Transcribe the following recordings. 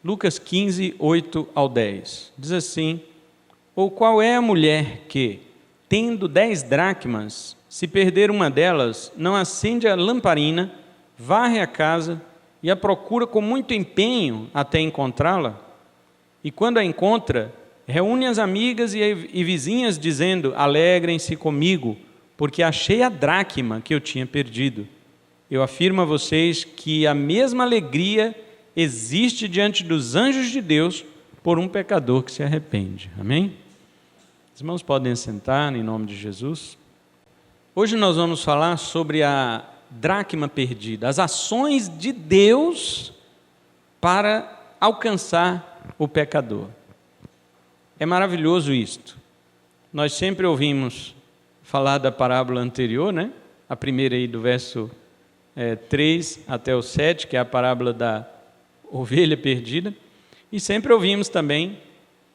Lucas 15, 8 ao 10. Diz assim: ou qual é a mulher que, tendo 10 dracmas, se perder uma delas, não acende a lamparina, varre a casa e a procura com muito empenho até encontrá-la? E quando a encontra, reúne as amigas e vizinhas, dizendo: alegrem-se comigo, porque achei a dracma que eu tinha perdido. Eu afirmo a vocês que a mesma alegria existe diante dos anjos de Deus por um pecador que se arrepende. Amém? Os irmãos podem sentar em nome de Jesus. Hoje nós vamos falar sobre a dracma perdida, as ações de Deus para alcançar o pecador. É maravilhoso isto. Nós sempre ouvimos falar da parábola anterior, né? A primeira aí do verso 3 até o 7, que é a parábola da ovelha perdida. E sempre ouvimos também,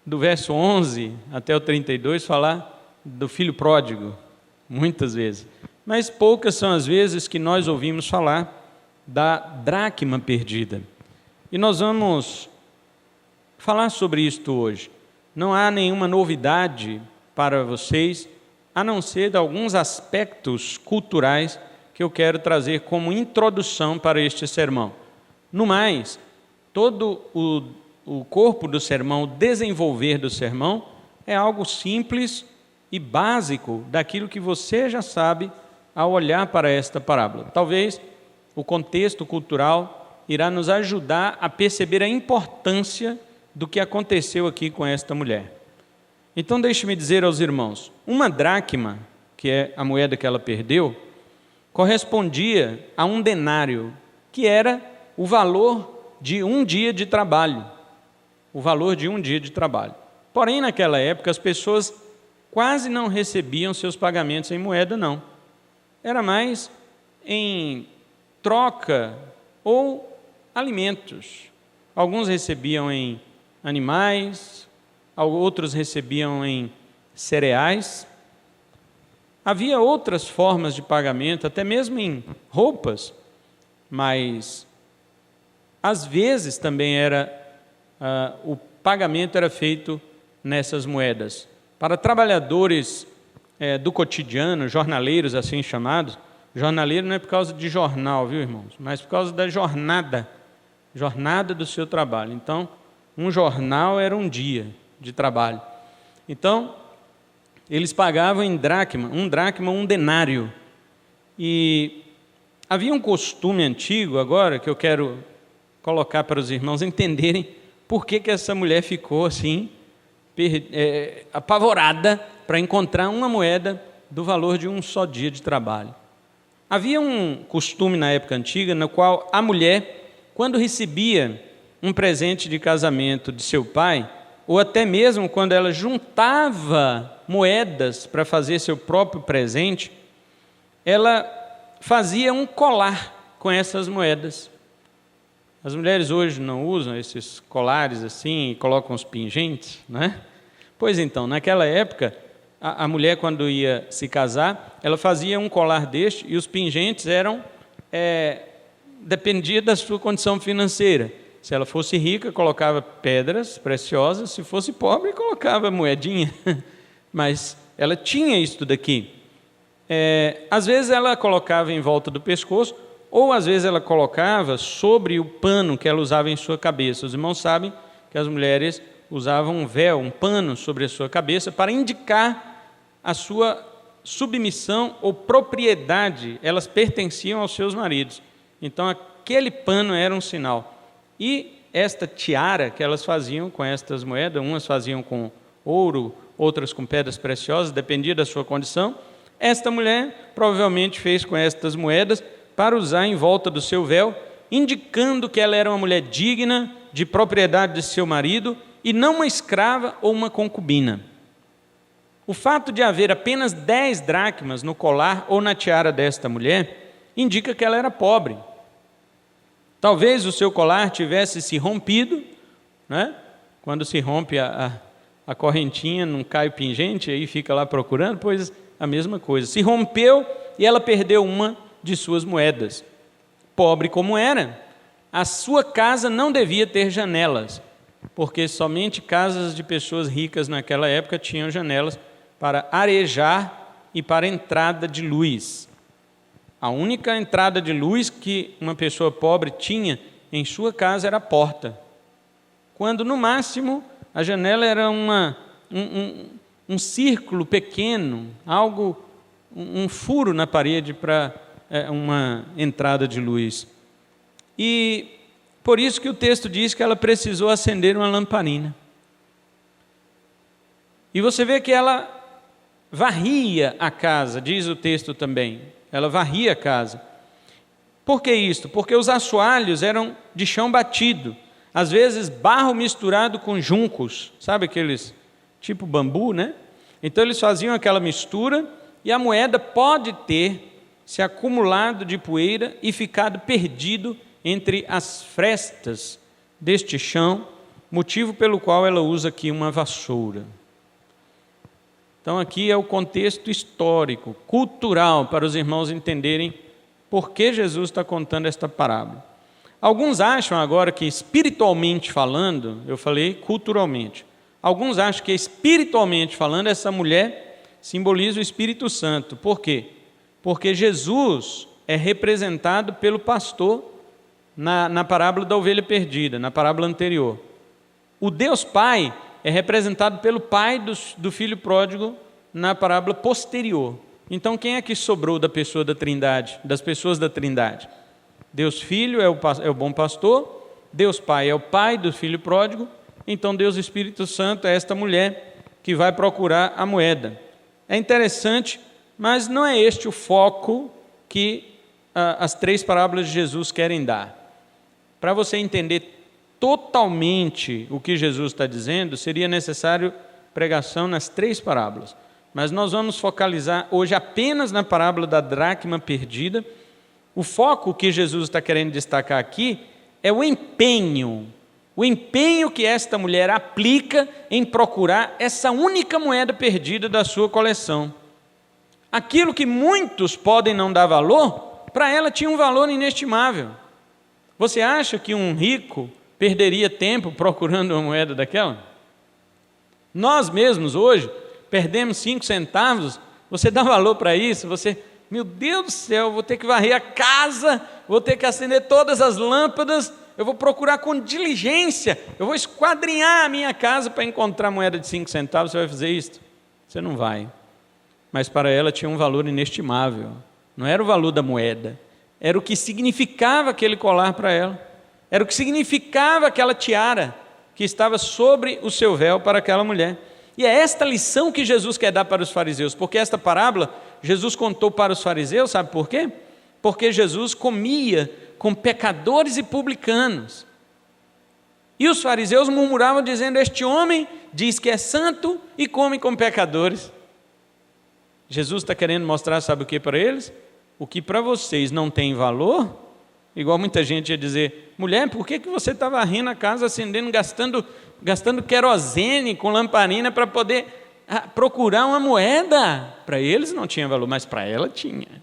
do verso 11 até o 32, falar do filho pródigo, muitas vezes. Mas poucas são as vezes que nós ouvimos falar da dracma perdida. E nós vamos falar sobre isto hoje. Não há nenhuma novidade para vocês, a não ser de alguns aspectos culturais que eu quero trazer como introdução para este sermão. No mais, todo o corpo do sermão, o desenvolver do sermão, é algo simples e básico daquilo que você já sabe ao olhar para esta parábola. Talvez o contexto cultural irá nos ajudar a perceber a importância do que aconteceu aqui com esta mulher. Então deixe-me dizer aos irmãos, uma dracma, que é a moeda que ela perdeu, correspondia a um denário, que era o valor de um dia de trabalho. O valor de um dia de trabalho. Porém, naquela época, as pessoas quase não recebiam seus pagamentos em moeda, não. Era mais em troca ou alimentos. Alguns recebiam em animais, outros recebiam em cereais. Havia outras formas de pagamento, até mesmo em roupas, mas às vezes também o pagamento era feito nessas moedas. Para trabalhadores do cotidiano, jornaleiros assim chamados, jornaleiro não é por causa de jornal, viu, irmãos? Mas por causa da jornada do seu trabalho. Então, um jornal era um dia de trabalho. Então, eles pagavam em dracma, um denário. E havia um costume antigo, agora, que eu quero colocar para os irmãos entenderem por que essa mulher ficou assim, apavorada para encontrar uma moeda do valor de um só dia de trabalho. Havia um costume na época antiga, no qual a mulher, quando recebia um presente de casamento de seu pai, ou até mesmo quando ela juntava moedas para fazer seu próprio presente, ela fazia um colar com essas moedas. As mulheres hoje não usam esses colares assim e colocam os pingentes, né? Pois então, naquela época, a mulher, quando ia se casar, ela fazia um colar deste e os pingentes dependia da sua condição financeira. Se ela fosse rica, colocava pedras preciosas, se fosse pobre, colocava moedinha. Mas ela tinha isso daqui. Às vezes ela colocava em volta do pescoço, ou às vezes ela colocava sobre o pano que ela usava em sua cabeça. Os irmãos sabem que as mulheres usavam um véu, um pano sobre a sua cabeça para indicar a sua submissão ou propriedade. Elas pertenciam aos seus maridos. Então aquele pano era um sinal. E esta tiara que elas faziam com estas moedas, umas faziam com ouro, outras com pedras preciosas, dependia da sua condição. Esta mulher provavelmente fez com estas moedas para usar em volta do seu véu, indicando que ela era uma mulher digna de propriedade de seu marido e não uma escrava ou uma concubina. O fato de haver apenas 10 dracmas no colar ou na tiara desta mulher indica que ela era pobre. Talvez o seu colar tivesse se rompido, né? Quando se rompe a correntinha, não cai o pingente, aí fica lá procurando, pois a mesma coisa. Se rompeu e ela perdeu uma de suas moedas. Pobre como era, a sua casa não devia ter janelas, porque somente casas de pessoas ricas naquela época tinham janelas para arejar e para entrada de luz. A única entrada de luz que uma pessoa pobre tinha em sua casa era a porta, quando no máximo a janela era um círculo pequeno, um furo na parede para uma entrada de luz. E por isso que o texto diz que ela precisou acender uma lamparina. E você vê que ela varria a casa, diz o texto também. Ela varria a casa. Por que isto? Porque os assoalhos eram de chão batido, às vezes barro misturado com juncos, sabe aqueles tipo bambu, né? Então eles faziam aquela mistura e a moeda pode ter se acumulado de poeira e ficado perdido entre as frestas deste chão, motivo pelo qual ela usa aqui uma vassoura. Então aqui é o contexto histórico, cultural, para os irmãos entenderem por que Jesus está contando esta parábola. Alguns acham agora que espiritualmente falando, eu falei culturalmente, alguns acham que espiritualmente falando, essa mulher simboliza o Espírito Santo. Por quê? Porque Jesus é representado pelo pastor na parábola da ovelha perdida, na parábola anterior. O Deus Pai é representado pelo pai do filho pródigo na parábola posterior. Então quem é que sobrou da pessoa da Trindade, das pessoas da Trindade? Deus Filho é o bom pastor, Deus Pai é o pai do filho pródigo, então Deus Espírito Santo é esta mulher que vai procurar a moeda. É interessante, mas não é este o foco que as três parábolas de Jesus querem dar. Para você entender totalmente o que Jesus está dizendo, seria necessário pregação nas três parábolas. Mas nós vamos focalizar hoje apenas na parábola da dracma perdida. O foco que Jesus está querendo destacar aqui é o empenho que esta mulher aplica em procurar essa única moeda perdida da sua coleção. Aquilo que muitos podem não dar valor, para ela tinha um valor inestimável. Você acha que um rico perderia tempo procurando uma moeda daquela? Nós mesmos hoje perdemos 5 centavos, você dá valor para isso? Meu Deus do céu, vou ter que varrer a casa, vou ter que acender todas as lâmpadas, eu vou procurar com diligência, eu vou esquadrinhar a minha casa para encontrar moeda de 5 centavos, você vai fazer isso? Você não vai. Mas para ela tinha um valor inestimável, não era o valor da moeda, era o que significava aquele colar para ela, era o que significava aquela tiara que estava sobre o seu véu para aquela mulher. E é esta lição que Jesus quer dar para os fariseus, porque esta parábola Jesus contou para os fariseus, sabe por quê? Porque Jesus comia com pecadores e publicanos. E os fariseus murmuravam dizendo, este homem diz que é santo e come com pecadores. Jesus está querendo mostrar, sabe o que para eles? O que para vocês não tem valor, igual muita gente ia dizer, mulher, por que você está varrendo a casa, acendendo, gastando querosene com lamparina para poder procurar uma moeda? Para eles não tinha valor, mas para ela tinha.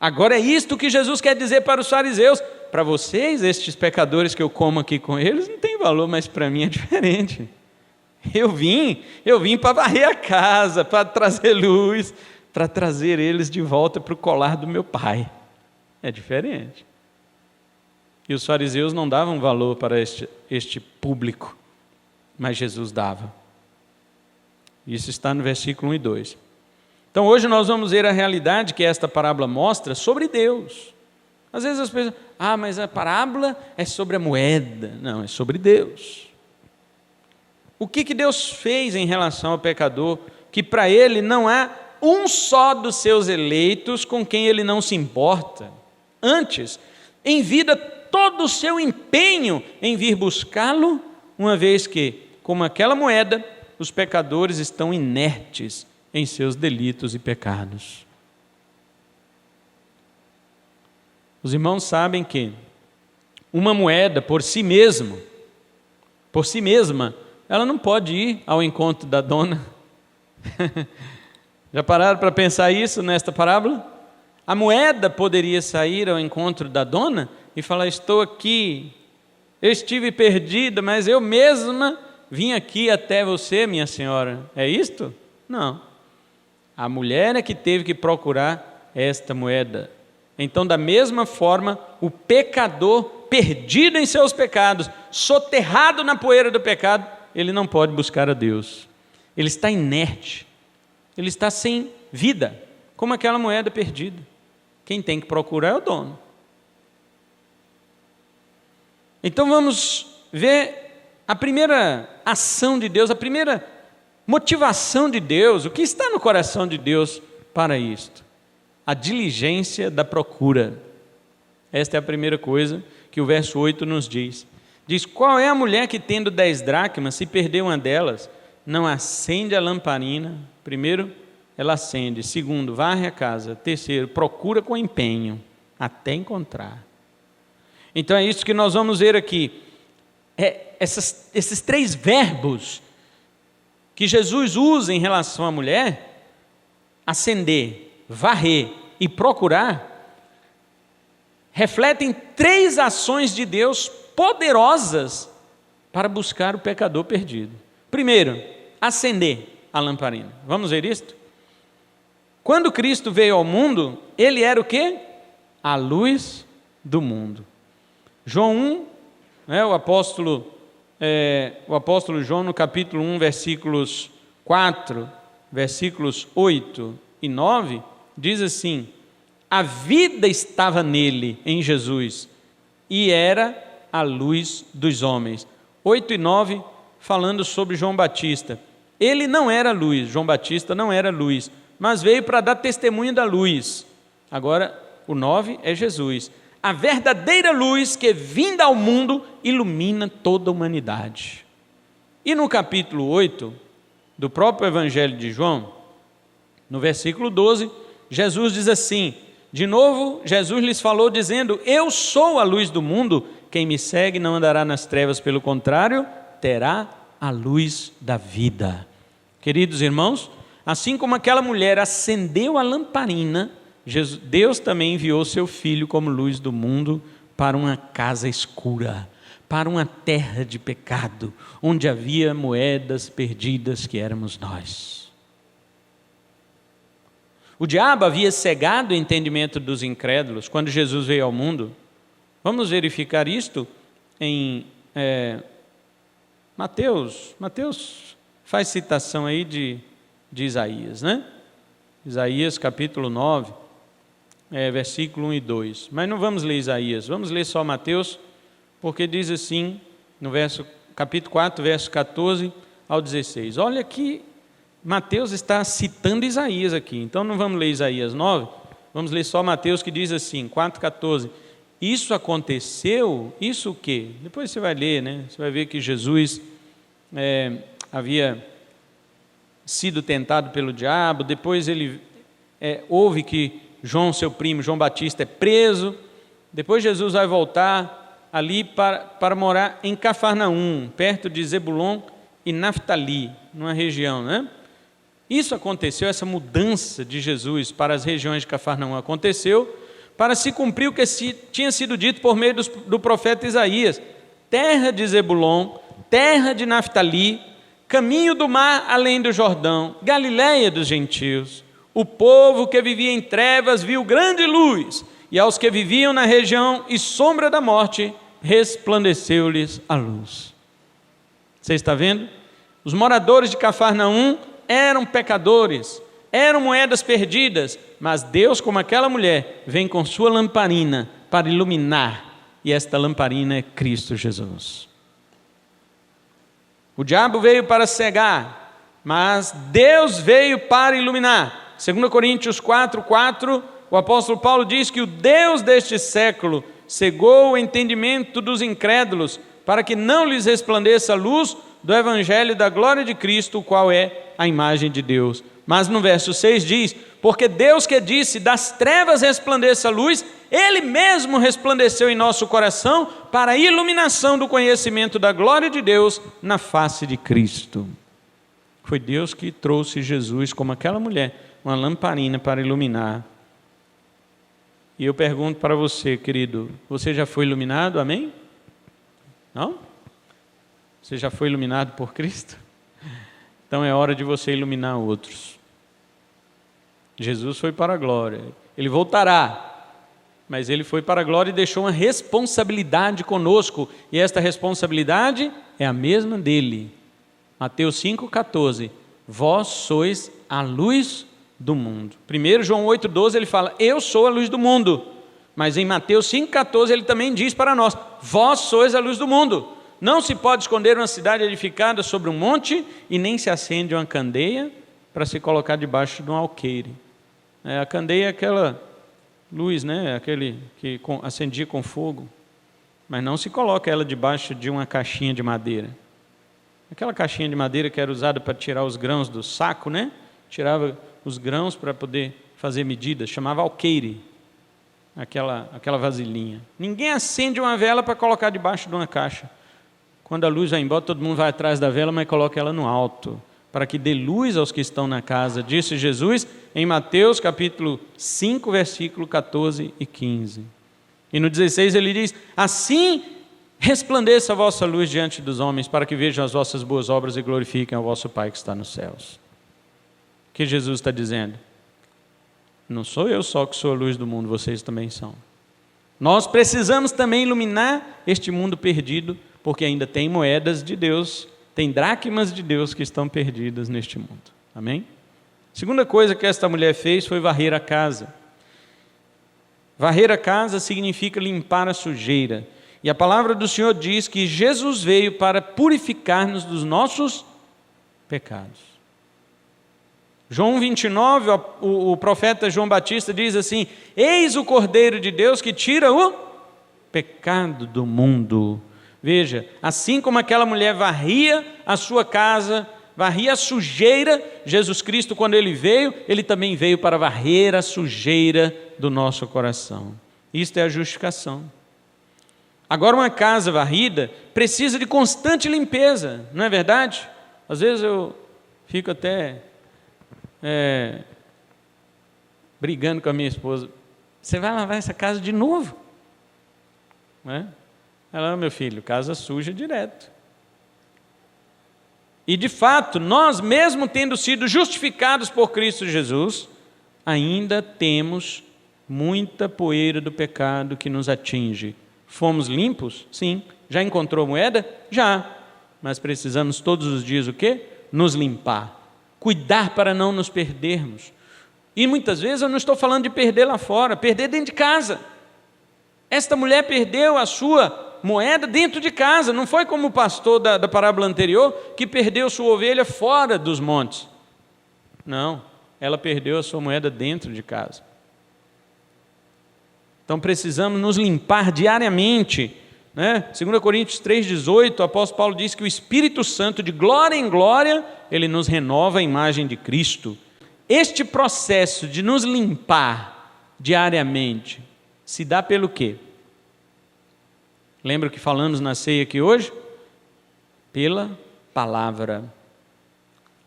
Agora é isto que Jesus quer dizer para os fariseus. Para vocês, estes pecadores que eu como aqui com eles, não tem valor, mas para mim é diferente. Eu vim para varrer a casa, para trazer luz, para trazer eles de volta para o colar do meu pai. É diferente. E os fariseus não davam valor para este público, mas Jesus dava. Isso está no versículo 1 e 2. Então hoje nós vamos ver a realidade que esta parábola mostra sobre Deus. Às vezes as pessoas, mas a parábola é sobre a moeda. Não, é sobre Deus. O que Deus fez em relação ao pecador, que para ele não há um só dos seus eleitos com quem ele não se importa. Antes, envia todo o seu empenho em vir buscá-lo, uma vez que, como aquela moeda, os pecadores estão inertes em seus delitos e pecados. Os irmãos sabem que uma moeda por si mesma, ela não pode ir ao encontro da dona. Já pararam para pensar isso nesta parábola? A moeda poderia sair ao encontro da dona? e fala: estou aqui, eu estive perdida, mas eu mesma vim aqui até você, minha senhora. É isto? Não. A mulher é que teve que procurar esta moeda. Então, da mesma forma, o pecador perdido em seus pecados, soterrado na poeira do pecado, ele não pode buscar a Deus. Ele está inerte, ele está sem vida, como aquela moeda perdida. Quem tem que procurar é o dono. Então vamos ver a primeira ação de Deus, a primeira motivação de Deus, o que está no coração de Deus para isto? A diligência da procura. Esta é a primeira coisa que o verso 8 nos diz. Diz: qual é a mulher que, tendo 10 dracmas, se perder uma delas, não acende a lamparina? Primeiro, ela acende. Segundo, varre a casa. Terceiro, procura com empenho, até encontrar. Então é isso que nós vamos ver aqui. Esses 3 verbos que Jesus usa em relação à mulher: acender, varrer e procurar, refletem 3 ações de Deus poderosas para buscar o pecador perdido. Primeiro, acender a lamparina. Vamos ver isto? Quando Cristo veio ao mundo, ele era o quê? A luz do mundo. João 1, o apóstolo João, no capítulo 1, versículos 4, versículos 8 e 9, diz assim: a vida estava nele, em Jesus, e era a luz dos homens. 8 e 9, falando sobre João Batista. Ele não era luz, João Batista não era luz, mas veio para dar testemunho da luz. Agora, o 9 é Jesus. A verdadeira luz que, vinda ao mundo, ilumina toda a humanidade. E no capítulo 8, do próprio Evangelho de João, no versículo 12, Jesus diz assim: de novo, Jesus lhes falou dizendo: eu sou a luz do mundo, quem me segue não andará nas trevas, pelo contrário, terá a luz da vida. Queridos irmãos, assim como aquela mulher acendeu a lamparina, Deus também enviou seu Filho como luz do mundo para uma casa escura, para uma terra de pecado, onde havia moedas perdidas que éramos nós. O diabo havia cegado o entendimento dos incrédulos quando Jesus veio ao mundo. Vamos verificar isto em Mateus. Mateus faz citação aí de Isaías, né? Isaías capítulo 9, versículo 1 e 2. Mas não vamos ler Isaías, vamos ler só Mateus, porque diz assim, no capítulo 4, verso 14 ao 16. Olha que Mateus está citando Isaías aqui, então não vamos ler Isaías 9, vamos ler só Mateus, que diz assim, 4,14. Isso aconteceu, isso o quê? Depois você vai ler, né? Você vai ver que Jesus havia sido tentado pelo diabo, depois ele ouve que João, seu primo, João Batista, é preso, depois Jesus vai voltar ali para morar em Cafarnaum, perto de Zebulon e Naftali, numa região, né? Isso aconteceu, essa mudança de Jesus para as regiões de Cafarnaum aconteceu para se cumprir o que tinha sido dito por meio do profeta Isaías: terra de Zebulon, terra de Naftali, caminho do mar além do Jordão, Galileia dos gentios. O povo que vivia em trevas viu grande luz, e aos que viviam na região e sombra da morte, resplandeceu-lhes a luz. Você está vendo? Os moradores de Cafarnaum eram pecadores, eram moedas perdidas, mas Deus, como aquela mulher, vem com sua lamparina para iluminar, e esta lamparina é Cristo Jesus. O diabo veio para cegar, mas Deus veio para iluminar. 2 Coríntios 4,4, o apóstolo Paulo diz que o Deus deste século cegou o entendimento dos incrédulos, para que não lhes resplandeça a luz do evangelho da glória de Cristo, o qual é a imagem de Deus. Mas no verso 6 diz: porque Deus que disse, das trevas resplandeça a luz, Ele mesmo resplandeceu em nosso coração para a iluminação do conhecimento da glória de Deus na face de Cristo. Foi Deus que trouxe Jesus, como aquela mulher, uma lamparina para iluminar. E eu pergunto para você, querido, você já foi iluminado? Amém? Não? Você já foi iluminado por Cristo? Então é hora de você iluminar outros. Jesus foi para a glória. Ele voltará, mas ele foi para a glória e deixou uma responsabilidade conosco. E esta responsabilidade é a mesma dele. Mateus 5,14. Vós sois a luz do mundo. 1 João 8,12 ele fala, eu sou a luz do mundo. Mas em Mateus 5,14 ele também diz para nós, vós sois a luz do mundo. Não se pode esconder uma cidade edificada sobre um monte e nem se acende uma candeia para se colocar debaixo de um alqueire. A candeia é aquela luz, né? Aquele que acendia com fogo. Mas não se coloca ela debaixo de uma caixinha de madeira. Aquela caixinha de madeira que era usada para tirar os grãos do saco, né? Tirava os grãos para poder fazer medidas, chamava alqueire, aquela vasilhinha. Ninguém acende uma vela para colocar debaixo de uma caixa. Quando a luz vai embora, todo mundo vai atrás da vela, mas coloca ela no alto, para que dê luz aos que estão na casa, disse Jesus em Mateus capítulo 5, versículo 14 e 15. E no 16 ele diz, assim resplandeça a vossa luz diante dos homens, para que vejam as vossas boas obras e glorifiquem ao vosso Pai que está nos céus. O que Jesus está dizendo? Não sou eu só que sou a luz do mundo, vocês também são. Nós precisamos também iluminar este mundo perdido, porque ainda tem moedas de Deus, tem dracmas de Deus que estão perdidas neste mundo. Amém? Segunda coisa que esta mulher fez foi varrer a casa. Varrer a casa significa limpar a sujeira. E a palavra do Senhor diz que Jesus veio para purificar-nos dos nossos pecados. João 29, o profeta João Batista diz assim, eis o Cordeiro de Deus que tira o pecado do mundo. Veja, assim como aquela mulher varria a sua casa, varria a sujeira, Jesus Cristo, quando ele veio, ele também veio para varrer a sujeira do nosso coração. Isto é a justificação. Agora, uma casa varrida precisa de constante limpeza, não é verdade? Às vezes eu fico até brigando com a minha esposa. Você vai lavar essa casa de novo? Não é? Ela, meu filho, casa suja direto. E de fato, nós mesmo tendo sido justificados por Cristo Jesus, ainda temos muita poeira do pecado que nos atinge. Fomos limpos? Sim. Já encontrou moeda? Já. Mas precisamos todos os dias o quê? Nos limpar. Cuidar para não nos perdermos. E muitas vezes eu não estou falando de perder lá fora, perder dentro de casa. Esta mulher perdeu a sua moeda dentro de casa, não foi como o pastor da parábola anterior, que perdeu sua ovelha fora dos montes. Não, ela perdeu a sua moeda dentro de casa. Então precisamos nos limpar diariamente, né? 2 Coríntios 3,18, o apóstolo Paulo diz que o Espírito Santo, de glória em glória, ele nos renova a imagem de Cristo. Este processo de nos limpar diariamente se dá pelo quê? Lembra que falamos na ceia aqui hoje? Pela palavra.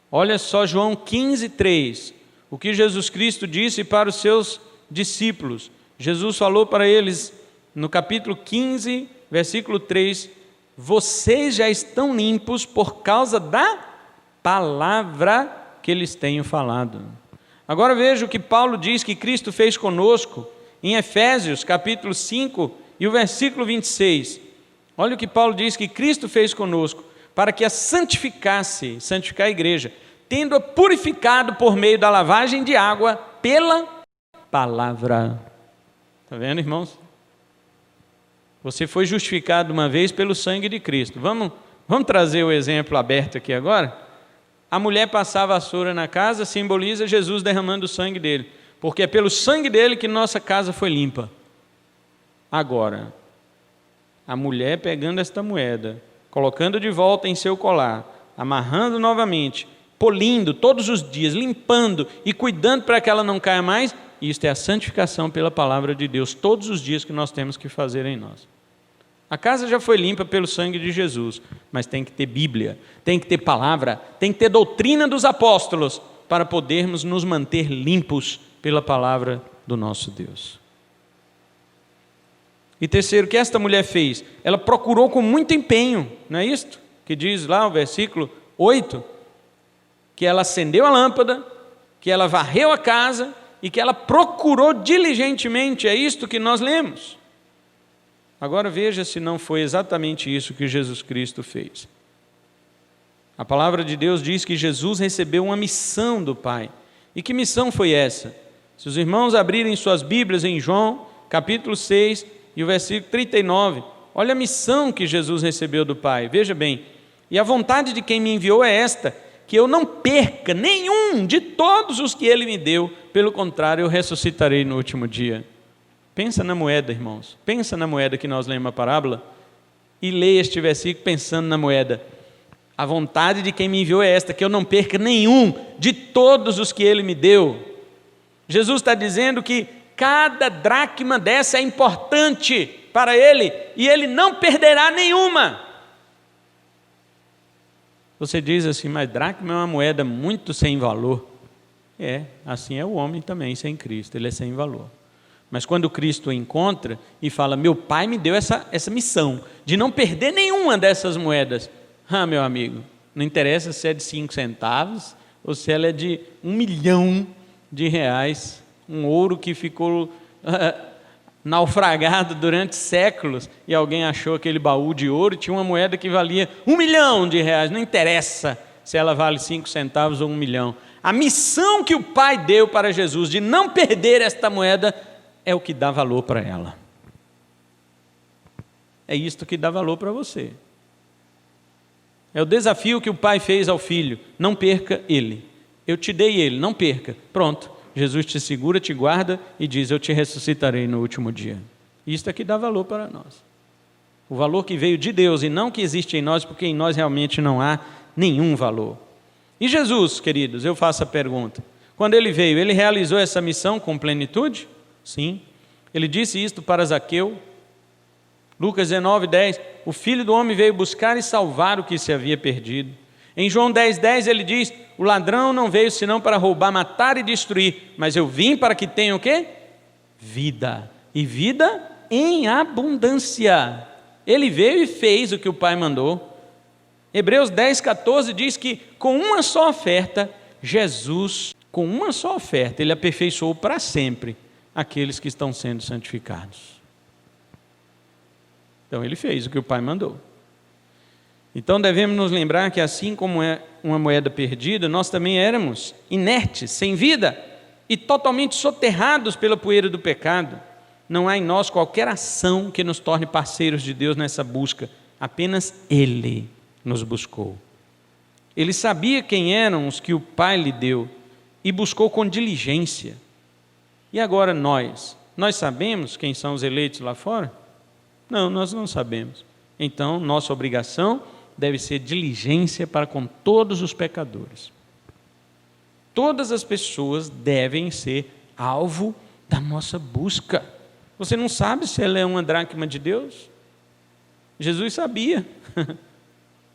Olha só João 15,3, o que Jesus Cristo disse para os seus discípulos. Jesus falou para eles no capítulo 15, versículo 3, vocês já estão limpos por causa da palavra que lhes tenho falado. Agora veja o que Paulo diz que Cristo fez conosco em Efésios capítulo 5 e o versículo 26. Olha o que Paulo diz que Cristo fez conosco, para que a santificasse, santificar a igreja, tendo-a purificado por meio da lavagem de água pela palavra. Está vendo, irmãos? Você foi justificado uma vez pelo sangue de Cristo. Vamos trazer o exemplo aberto aqui agora? A mulher passava a vassoura na casa, simboliza Jesus derramando o sangue dele, porque é pelo sangue dele que nossa casa foi limpa. Agora, a mulher pegando esta moeda, colocando de volta em seu colar, amarrando novamente, polindo todos os dias, limpando e cuidando para que ela não caia mais, isto é a santificação pela palavra de Deus, todos os dias que nós temos que fazer em nós. A casa já foi limpa pelo sangue de Jesus, mas tem que ter Bíblia, tem que ter palavra, tem que ter doutrina dos apóstolos, para podermos nos manter limpos pela palavra do nosso Deus. E terceiro, o que esta mulher fez? Ela procurou com muito empenho, não é isto? Que diz lá o versículo 8, que ela acendeu a lâmpada, que ela varreu a casa e que ela procurou diligentemente, é isto que nós lemos. Agora veja se não foi exatamente isso que Jesus Cristo fez. A palavra de Deus diz que Jesus recebeu uma missão do Pai. E que missão foi essa? Se os irmãos abrirem suas Bíblias em João, capítulo 6 e o versículo 39, olha a missão que Jesus recebeu do Pai. Veja bem, e a vontade de quem me enviou é esta, que eu não perca nenhum de todos os que Ele me deu, pelo contrário, eu ressuscitarei no último dia. Pensa na moeda, irmãos, pensa na moeda que nós lemos a parábola, e leia este versículo pensando na moeda. A vontade de quem me enviou é esta, que eu não perca nenhum de todos os que Ele me deu. Jesus está dizendo que cada dracma dessa é importante para Ele, e Ele não perderá nenhuma. Você diz assim, mas dracma é uma moeda muito sem valor. Assim é o homem também sem Cristo, ele é sem valor. Mas quando Cristo o encontra e fala, meu Pai me deu essa missão, de não perder nenhuma dessas moedas. Meu amigo, não interessa se é de 5 centavos ou se ela é de 1 milhão de reais, um ouro que ficou naufragado durante séculos e alguém achou aquele baú de ouro e tinha uma moeda que valia 1 milhão de reais, não interessa se ela vale 5 centavos ou 1 milhão. A missão que o Pai deu para Jesus de não perder esta moeda é o que dá valor para ela. É isto que dá valor para você. É o desafio que o Pai fez ao Filho, não perca ele. Eu te dei ele, não perca. Pronto, Jesus te segura, te guarda e diz, eu te ressuscitarei no último dia. Isto é que dá valor para nós. O valor que veio de Deus e não que existe em nós, porque em nós realmente não há nenhum valor. E Jesus, queridos, eu faço a pergunta, quando ele veio, ele realizou essa missão com plenitude? Sim. Ele disse isto para Zaqueu, Lucas 19:10, o Filho do Homem veio buscar e salvar o que se havia perdido. Em João 10:10 ele diz, o ladrão não veio senão para roubar, matar e destruir, mas eu vim para que tenham o quê? Vida, e vida em abundância. Ele veio e fez o que o Pai mandou. Hebreus 10:14 diz que com uma só oferta, Jesus, com uma só oferta, ele aperfeiçoou para sempre aqueles que estão sendo santificados. Então ele fez o que o Pai mandou. Então devemos nos lembrar que assim como é uma moeda perdida, nós também éramos inertes, sem vida e totalmente soterrados pela poeira do pecado. Não há em nós qualquer ação que nos torne parceiros de Deus nessa busca, apenas Ele nos buscou. Ele sabia quem eram os que o Pai lhe deu e buscou com diligência. E agora nós sabemos quem são os eleitos lá fora? Não, nós não sabemos. Então, nossa obrigação deve ser diligência para com todos os pecadores. Todas as pessoas devem ser alvo da nossa busca. Você não sabe se ela é uma dracma de Deus? Jesus sabia.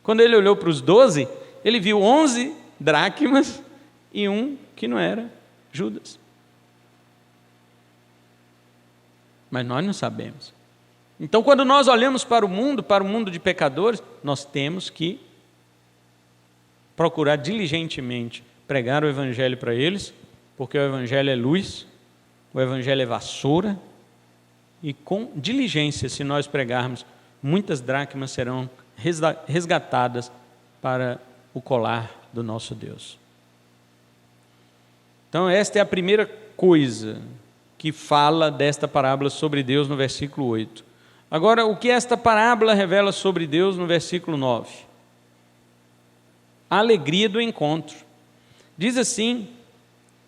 Quando ele olhou para os 12, ele viu 11 dracmas e um que não era, Judas. Mas nós não sabemos. Então, quando nós olhamos para o mundo de pecadores, nós temos que procurar diligentemente pregar o Evangelho para eles, porque o Evangelho é luz, o Evangelho é vassoura, e com diligência, se nós pregarmos, muitas dracmas serão resgatadas para o colar do nosso Deus. Então, esta é a primeira coisa que fala desta parábola sobre Deus no versículo 8. Agora, o que esta parábola revela sobre Deus no versículo 9? A alegria do encontro. Diz assim,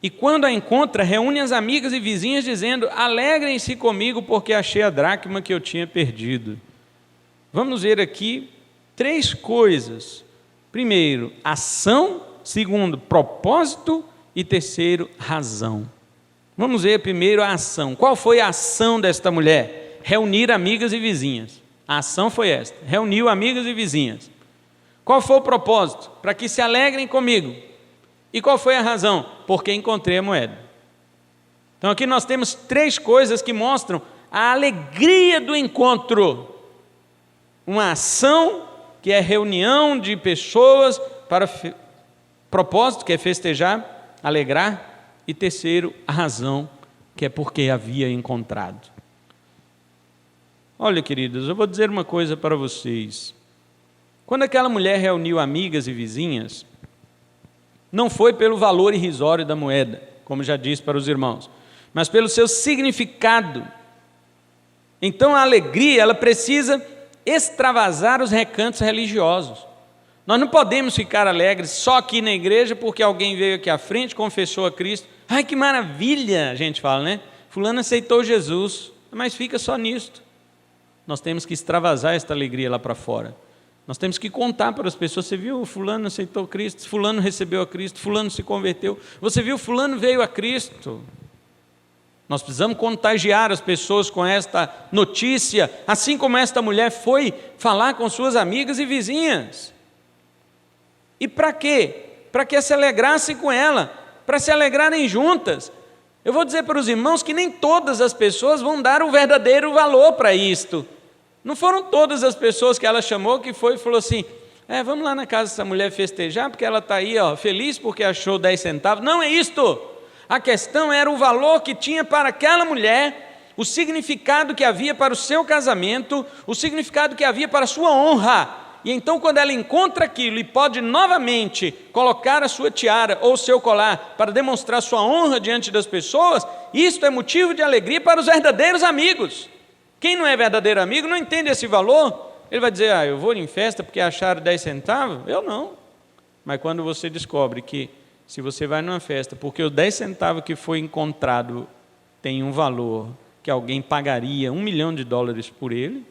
e quando a encontra, reúne as amigas e vizinhas dizendo, alegrem-se comigo porque achei a dracma que eu tinha perdido. Vamos ver aqui 3 coisas. Primeiro, ação. Segundo, propósito. E terceiro, razão. Vamos ver primeiro a ação. Qual foi a ação desta mulher? Reunir amigas e vizinhas. A ação foi esta, reuniu amigas e vizinhas. Qual foi o propósito? Para que se alegrem comigo. E qual foi a razão? Porque encontrei a moeda. Então aqui nós temos 3 coisas que mostram a alegria do encontro. Uma ação que é reunião de pessoas para propósito, que é festejar, alegrar. E terceiro, a razão, que é porque havia encontrado. Olha, queridos, eu vou dizer uma coisa para vocês. Quando aquela mulher reuniu amigas e vizinhas, não foi pelo valor irrisório da moeda, como já disse para os irmãos, mas pelo seu significado. Então a alegria, ela precisa extravasar os recantos religiosos. Nós não podemos ficar alegres só aqui na igreja porque alguém veio aqui à frente, confessou a Cristo. Ai, que maravilha, a gente fala, né? Fulano aceitou Jesus, mas fica só nisto. Nós temos que extravasar esta alegria lá para fora. Nós temos que contar para as pessoas, você viu, fulano aceitou Cristo, fulano recebeu a Cristo, fulano se converteu, você viu, fulano veio a Cristo. Nós precisamos contagiar as pessoas com esta notícia, assim como esta mulher foi falar com suas amigas e vizinhas. E para quê? Para que se alegrassem com ela, para se alegrarem juntas. Eu vou dizer para os irmãos que nem todas as pessoas vão dar o verdadeiro valor para isto. Não foram todas as pessoas que ela chamou que foi e falou assim, vamos lá na casa dessa mulher festejar, porque ela está aí feliz porque achou 10 centavos. Não é isto. A questão era o valor que tinha para aquela mulher, o significado que havia para o seu casamento, o significado que havia para a sua honra. E então quando ela encontra aquilo e pode novamente colocar a sua tiara ou o seu colar para demonstrar sua honra diante das pessoas, isto é motivo de alegria para os verdadeiros amigos. Quem não é verdadeiro amigo não entende esse valor. Ele vai dizer, eu vou em festa porque acharam 10 centavos? Eu não. Mas quando você descobre que se você vai numa festa porque os 10 centavos que foi encontrado tem um valor que alguém pagaria $1 milhão por ele,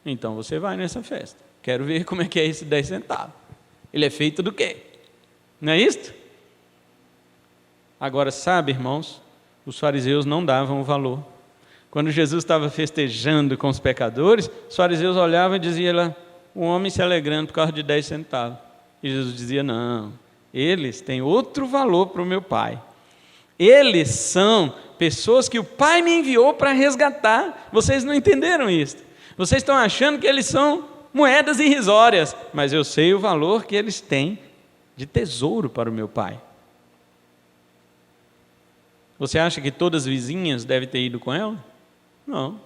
então você vai nessa festa. Quero ver como é que é esse 10 centavos. Ele é feito do quê? Não é isto? Agora, sabe, irmãos, os fariseus não davam o valor. Quando Jesus estava festejando com os pecadores, os fariseus olhavam e diziam lá, um homem se alegrando por causa de 10 centavos. E Jesus dizia, não, eles têm outro valor para o meu Pai. Eles são pessoas que o Pai me enviou para resgatar. Vocês não entenderam isso. Vocês estão achando que eles são moedas irrisórias, mas eu sei o valor que eles têm de tesouro para o meu Pai. Você acha que todas as vizinhas devem ter ido com ela? Não.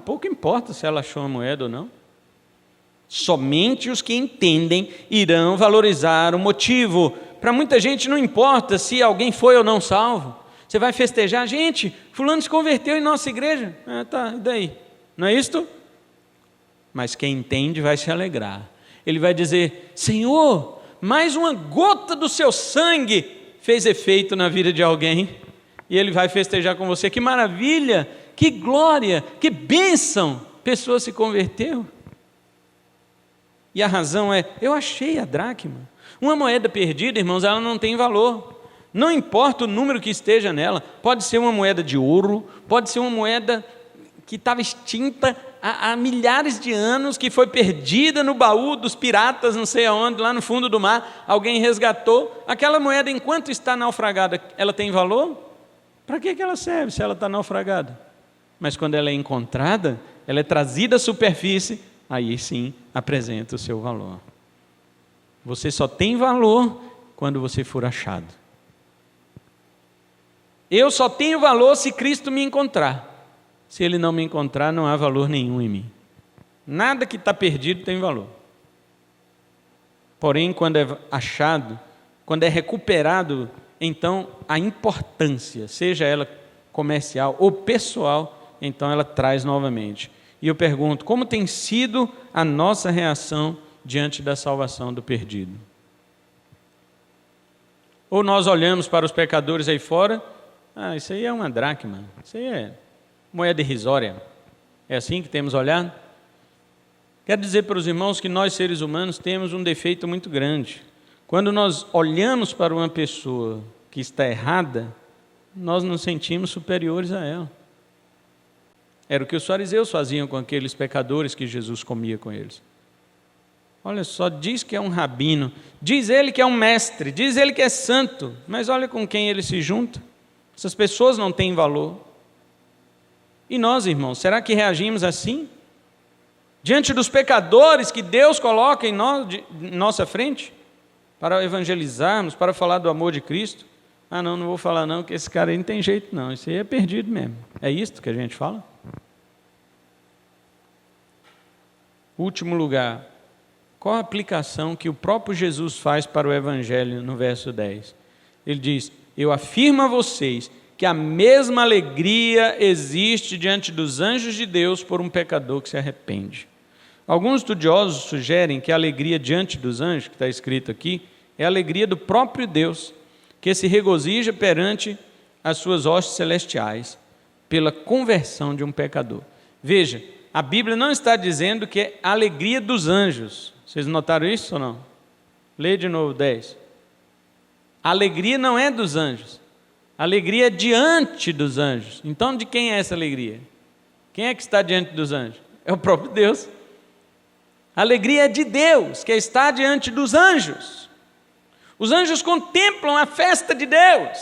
Pouco importa se ela achou uma moeda ou não. Somente os que entendem irão valorizar o motivo. Para muita gente não importa se alguém foi ou não salvo. Você vai festejar, gente, fulano se converteu em nossa igreja. Tá, e daí? Não é isto? Mas quem entende vai se alegrar. Ele vai dizer, Senhor, mais uma gota do seu sangue fez efeito na vida de alguém. E ele vai festejar com você, que maravilha, que glória, que bênção, pessoa se converteu. E a razão é, eu achei a dracma. Uma moeda perdida, irmãos, ela não tem valor. Não importa o número que esteja nela, pode ser uma moeda de ouro, pode ser uma moeda que estava extinta há milhares de anos, que foi perdida no baú dos piratas, não sei aonde, lá no fundo do mar, alguém resgatou. Aquela moeda, enquanto está naufragada, ela tem valor? Para que ela serve se ela está naufragada? Mas quando ela é encontrada, ela é trazida à superfície, aí sim apresenta o seu valor. Você só tem valor quando você for achado. Eu só tenho valor se Cristo me encontrar. Se Ele não me encontrar, não há valor nenhum em mim. Nada que está perdido tem valor. Porém, quando é achado, quando é recuperado, então a importância, seja ela comercial ou pessoal, então ela traz novamente. E eu pergunto, como tem sido a nossa reação diante da salvação do perdido? Ou nós olhamos para os pecadores aí fora, isso aí é uma dracma, isso aí é moeda irrisória. É assim que temos olhado? Quero dizer para os irmãos que nós, seres humanos, temos um defeito muito grande. Quando nós olhamos para uma pessoa que está errada, nós nos sentimos superiores a ela. Era o que os fariseus faziam com aqueles pecadores que Jesus comia com eles. Olha só, diz que é um rabino, diz ele que é um mestre, diz ele que é santo, mas olha com quem ele se junta. Essas pessoas não têm valor. E nós, irmãos, será que reagimos assim? Diante dos pecadores que Deus coloca em nossa frente, para evangelizarmos, para falar do amor de Cristo? Ah, não vou falar não, que esse cara aí não tem jeito não, esse aí é perdido mesmo. É isto que a gente fala? Último lugar, qual a aplicação que o próprio Jesus faz para o Evangelho no verso 10? Ele diz: eu afirmo a vocês que a mesma alegria existe diante dos anjos de Deus por um pecador que se arrepende. Alguns estudiosos sugerem que a alegria diante dos anjos, que está escrito aqui, é a alegria do próprio Deus, que se regozija perante as suas hostes celestiais, pela conversão de um pecador. Veja, a Bíblia não está dizendo que é a alegria dos anjos. Vocês notaram isso ou não? Lê de novo 10. A alegria não é dos anjos. A alegria é diante dos anjos. Então, de quem é essa alegria? Quem é que está diante dos anjos? É o próprio Deus. A alegria é de Deus, que está diante dos anjos. Os anjos contemplam a festa de Deus.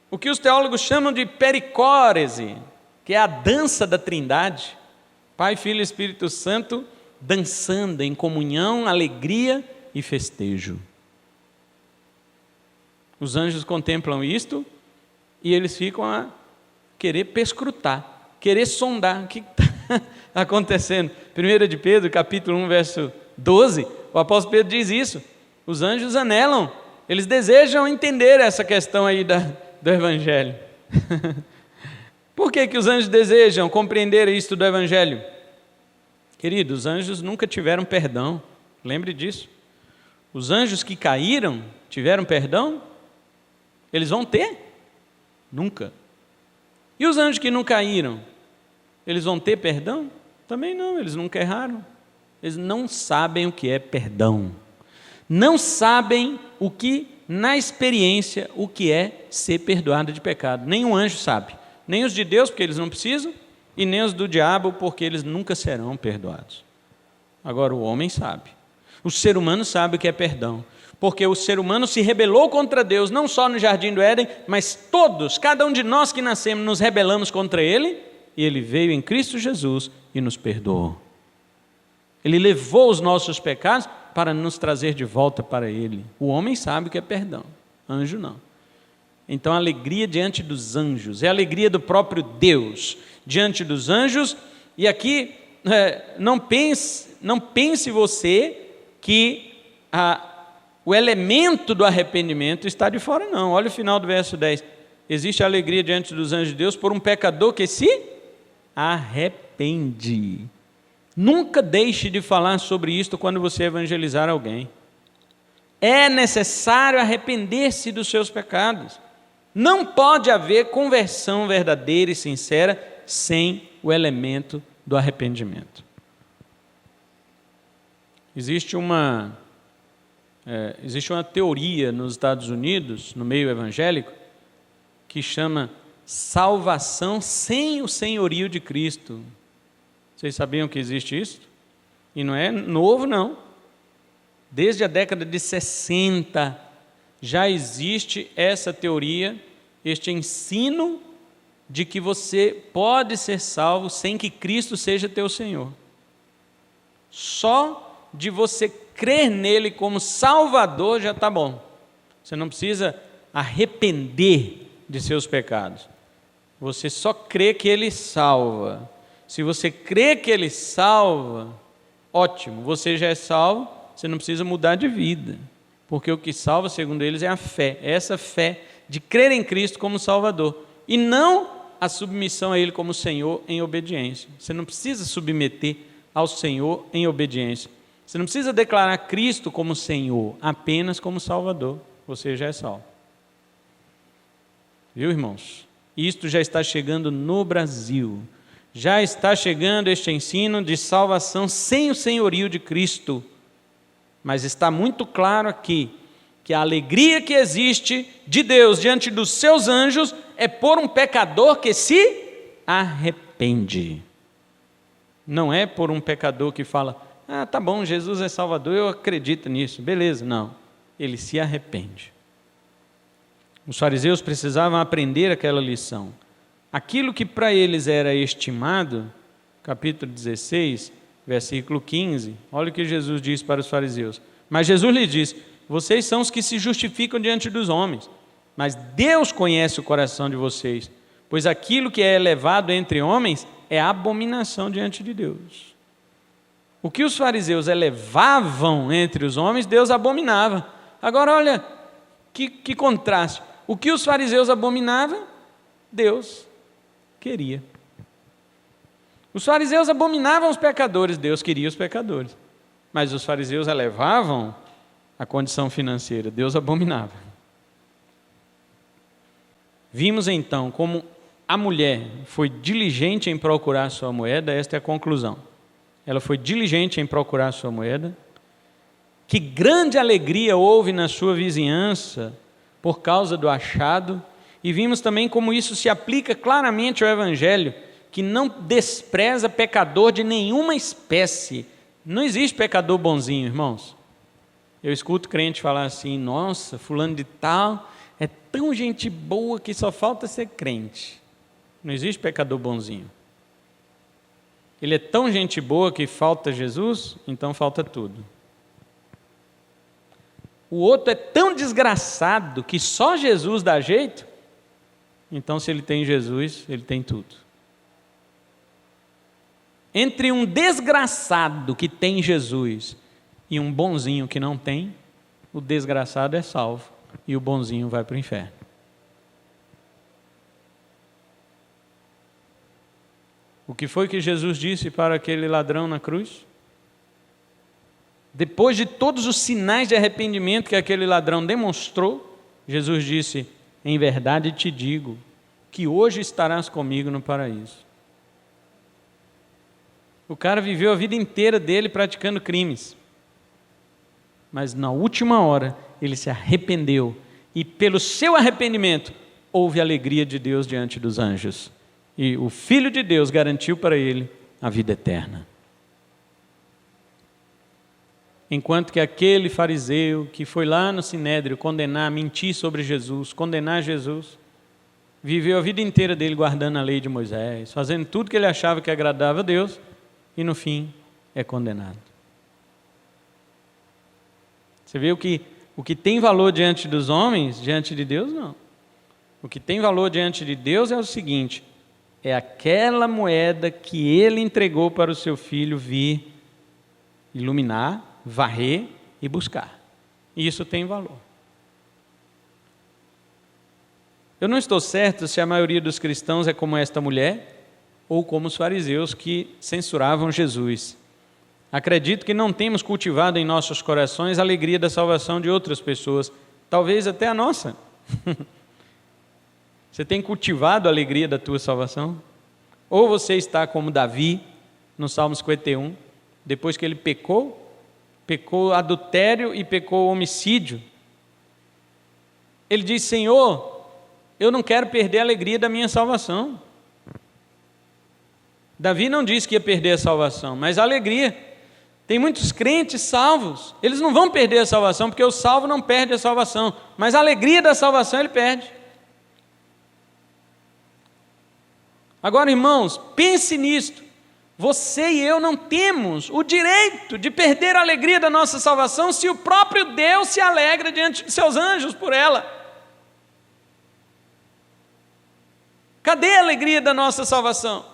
O que os teólogos chamam de pericórese, que é a dança da Trindade. Pai, Filho e Espírito Santo dançando em comunhão, alegria e festejo. Os anjos contemplam isto e eles ficam a querer perscrutar, querer sondar o que está acontecendo. 1 de Pedro, capítulo 1, verso 12, o apóstolo Pedro diz isso. Os anjos anelam, eles desejam entender essa questão aí do Evangelho. Por que os anjos desejam compreender isto do Evangelho? Queridos, os anjos nunca tiveram perdão, lembre disso. Os anjos que caíram tiveram perdão? Eles vão ter? Nunca. E os anjos que não caíram, eles vão ter perdão? Também não, eles nunca erraram. Eles não sabem o que é perdão. Não sabem o que, na experiência, o que é ser perdoado de pecado. Nenhum anjo sabe. Nem os de Deus, porque eles não precisam, e nem os do diabo, porque eles nunca serão perdoados. Agora, o homem sabe. O ser humano sabe o que é perdão. Porque o ser humano se rebelou contra Deus, não só no jardim do Éden, mas todos, cada um de nós que nascemos, nos rebelamos contra Ele, e Ele veio em Cristo Jesus e nos perdoou. Ele levou os nossos pecados para nos trazer de volta para Ele. O homem sabe o que é perdão, anjo não. Então a alegria diante dos anjos, é a alegria do próprio Deus diante dos anjos, e aqui não pense você que o elemento do arrependimento está de fora, não. Olha o final do verso 10. Existe a alegria diante dos anjos de Deus por um pecador que se arrepende. Nunca deixe de falar sobre isto quando você evangelizar alguém. É necessário arrepender-se dos seus pecados. Não pode haver conversão verdadeira e sincera sem o elemento do arrependimento. Existe uma teoria nos Estados Unidos, no meio evangélico, que chama salvação sem o senhorio de Cristo. Vocês sabiam que existe isso? E não é novo, não. Desde a década de 60 já existe essa teoria, este ensino de que você pode ser salvo sem que Cristo seja teu Senhor. Só de você crer nele como Salvador já está bom. Você não precisa arrepender de seus pecados. Você só crê que ele salva. Se você crê que ele salva, ótimo, você já é salvo, você não precisa mudar de vida. Porque o que salva, segundo eles, é a fé. É essa fé de crer em Cristo como Salvador. E não a submissão a Ele como Senhor em obediência. Você não precisa submeter ao Senhor em obediência. Você não precisa declarar Cristo como Senhor, apenas como Salvador. Você já é salvo. Viu, irmãos? Isto já está chegando no Brasil. Já está chegando este ensino de salvação sem o senhorio de Cristo. Mas está muito claro aqui que a alegria que existe de Deus diante dos seus anjos é por um pecador que se arrepende. Não é por um pecador que fala, tá bom, Jesus é Salvador, eu acredito nisso, beleza. Não, ele se arrepende. Os fariseus precisavam aprender aquela lição. aquilo que para eles era estimado, capítulo 16, versículo 15, olha o que Jesus disse para os fariseus. Mas Jesus lhes disse: vocês são os que se justificam diante dos homens, mas Deus conhece o coração de vocês, pois aquilo que é elevado entre homens é abominação diante de Deus. O que os fariseus elevavam entre os homens, Deus abominava. Agora olha, que contraste. O que os fariseus abominavam, Deus queria. Os fariseus abominavam os pecadores, Deus queria os pecadores. Mas os fariseus elevavam a condição financeira, Deus abominava. Vimos então como a mulher foi diligente em procurar sua moeda, esta é a conclusão. Ela foi diligente em procurar sua moeda. Que grande alegria houve na sua vizinhança por causa do achado. E vimos também como isso se aplica claramente ao Evangelho, que não despreza pecador de nenhuma espécie. Não existe pecador bonzinho, irmãos. Eu escuto crente falar assim: nossa, fulano de tal é tão gente boa que só falta ser crente. Não existe pecador bonzinho. Ele é tão gente boa que falta Jesus, então falta tudo. O outro é tão desgraçado que só Jesus dá jeito, então se ele tem Jesus, ele tem tudo. Entre um desgraçado que tem Jesus e um bonzinho que não tem, o desgraçado é salvo e o bonzinho vai para o inferno. O que foi que Jesus disse para aquele ladrão na cruz? Depois de todos os sinais de arrependimento que aquele ladrão demonstrou, Jesus disse: em verdade te digo, que hoje estarás comigo no paraíso. O cara viveu a vida inteira dele praticando crimes. Mas na última hora, ele se arrependeu. E pelo seu arrependimento, houve a alegria de Deus diante dos anjos. E o Filho de Deus garantiu para ele a vida eterna. Enquanto que aquele fariseu que foi lá no Sinédrio condenar, mentir sobre Jesus, condenar Jesus, viveu a vida inteira dele guardando a lei de Moisés, fazendo tudo que ele achava que agradava a Deus, e no fim é condenado. Você vê o que tem valor diante dos homens, diante de Deus não. O que tem valor diante de Deus é o seguinte: é aquela moeda que ele entregou para o seu filho vir iluminar, varrer e buscar. Isso tem valor. Eu não estou certo se a maioria dos cristãos é como esta mulher ou como os fariseus que censuravam Jesus. Acredito que não temos cultivado em nossos corações a alegria da salvação de outras pessoas, talvez até a nossa. Você tem cultivado a alegria da tua salvação? Ou você está como Davi, no Salmo 51, depois que ele pecou adultério e pecou homicídio. Ele diz: Senhor, eu não quero perder a alegria da minha salvação. Davi não disse que ia perder a salvação, mas a alegria. Tem muitos crentes salvos, eles não vão perder a salvação, porque o salvo não perde a salvação, mas a alegria da salvação ele perde. Agora, irmãos, pense nisto. Você e eu não temos o direito de perder a alegria da nossa salvação se o próprio Deus se alegra diante de seus anjos por ela. Cadê a alegria da nossa salvação?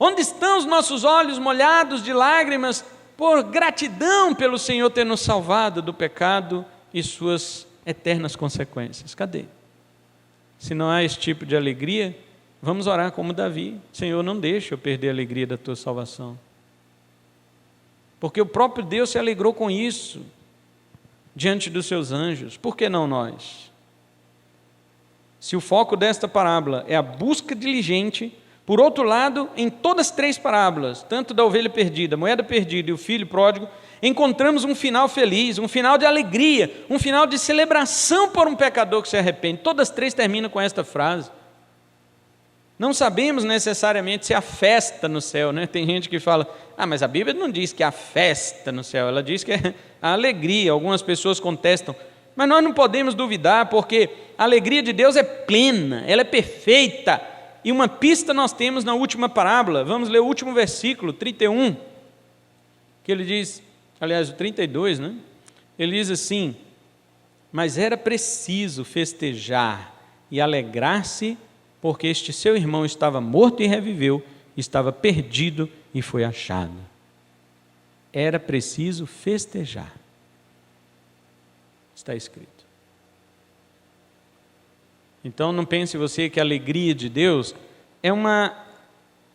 Onde estão os nossos olhos molhados de lágrimas por gratidão pelo Senhor ter nos salvado do pecado e suas eternas consequências? Cadê? Se não há esse tipo de alegria, vamos orar como Davi: Senhor, não deixe eu perder a alegria da tua salvação. Porque o próprio Deus se alegrou com isso diante dos seus anjos. Por que não nós? Se o foco desta parábola é a busca diligente, por outro lado, em todas as três parábolas, tanto da ovelha perdida, a moeda perdida e o filho pródigo, encontramos um final feliz, um final de alegria, um final de celebração por um pecador que se arrepende. Todas as três terminam com esta frase. Não sabemos necessariamente se há festa no céu, né? Tem gente que fala: mas a Bíblia não diz que há festa no céu, ela diz que é a alegria. Algumas pessoas contestam: Mas nós não podemos duvidar, porque a alegria de Deus é plena, ela é perfeita. E uma pista nós temos na última parábola. Vamos ler o último versículo, 31, que ele diz, aliás, o 32, né? Ele diz assim: mas era preciso festejar e alegrar-se, porque este seu irmão estava morto e reviveu, estava perdido e foi achado. Era preciso festejar. Está escrito. Então não pense você que a alegria de Deus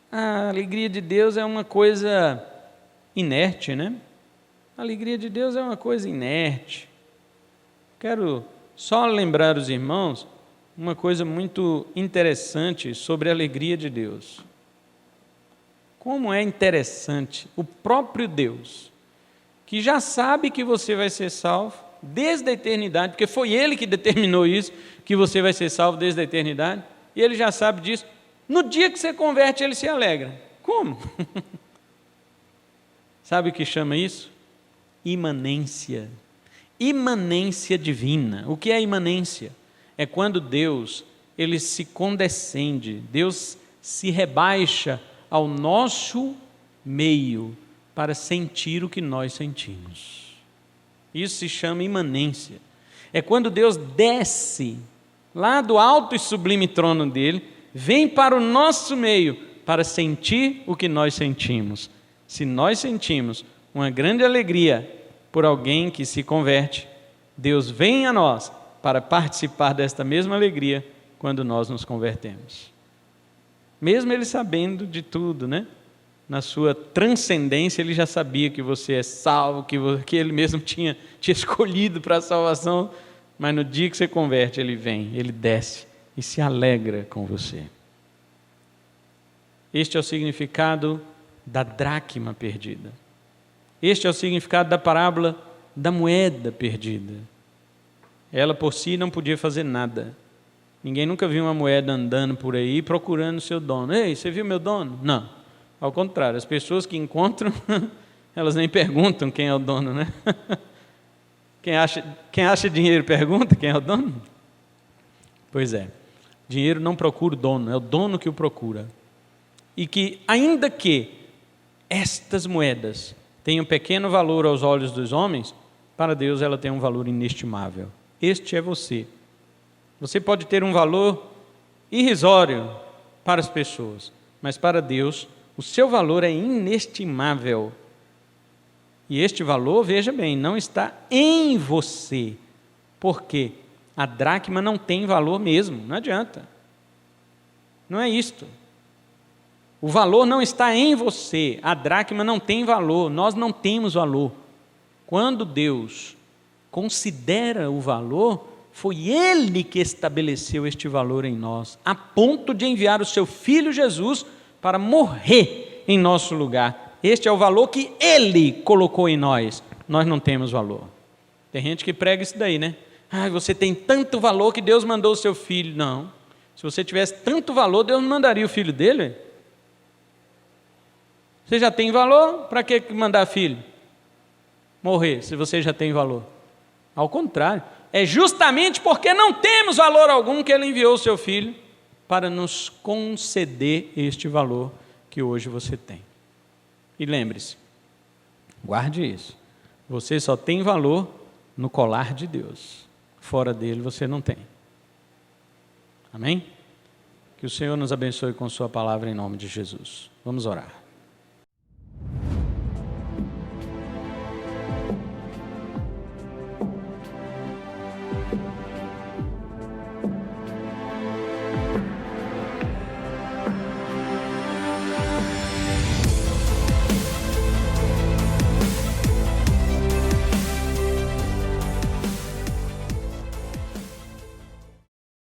a alegria de Deus é uma coisa inerte, né? A alegria de Deus é uma coisa inerte. Quero só lembrar os irmãos uma coisa muito interessante sobre a alegria de Deus. Como é interessante o próprio Deus, que já sabe que você vai ser salvo desde a eternidade, porque foi Ele que determinou isso, que você vai ser salvo desde a eternidade, e Ele já sabe disso. No dia que você converte, Ele se alegra. Como? Sabe o que chama isso? Imanência. Imanência divina. O que é imanência? É quando Deus, Ele se condescende, Deus se rebaixa ao nosso meio para sentir o que nós sentimos. Isso se chama imanência. É quando Deus desce lá do alto e sublime trono dele, vem para o nosso meio para sentir o que nós sentimos. Se nós sentimos uma grande alegria por alguém que se converte, Deus vem a nós para participar desta mesma alegria quando nós nos convertemos. Mesmo Ele sabendo de tudo, né? Na sua transcendência, Ele já sabia que você é salvo, que Ele mesmo tinha te escolhido para a salvação, mas no dia que você converte, Ele vem, Ele desce e se alegra com você. Este é o significado da dracma perdida. Este é o significado da parábola da moeda perdida. Ela por si não podia fazer nada. Ninguém nunca viu uma moeda andando por aí procurando o seu dono. Ei, você viu meu dono? Não. Ao contrário, as pessoas que encontram, elas nem perguntam quem é o dono, né? Quem acha dinheiro pergunta quem é o dono? Pois é, dinheiro não procura o dono, é o dono que o procura. E que, ainda que estas moedas tenham pequeno valor aos olhos dos homens, para Deus ela tem um valor inestimável. Este é você. Você pode ter um valor irrisório para as pessoas, mas para Deus o seu valor é inestimável. E este valor, veja bem, não está em você. Porque a dracma não tem valor mesmo, não adianta. Não é isto. O valor não está em você, a dracma não tem valor, nós não temos valor. Quando Deus considera o valor, foi Ele que estabeleceu este valor em nós, a ponto de enviar o seu Filho Jesus para morrer em nosso lugar. Este é o valor que Ele colocou em nós. Nós não temos valor. Tem gente que prega isso daí, né? Você tem tanto valor que Deus mandou o seu filho. Não. Se você tivesse tanto valor, Deus não mandaria o filho dele. Você já tem valor? Para que mandar filho? Morrer, se você já tem valor. Ao contrário. É justamente porque não temos valor algum que Ele enviou o seu filho para nos conceder este valor que hoje você tem. E lembre-se, guarde isso, você só tem valor no colar de Deus, fora dele você não tem. Amém? Que o Senhor nos abençoe com sua palavra em nome de Jesus. Vamos orar.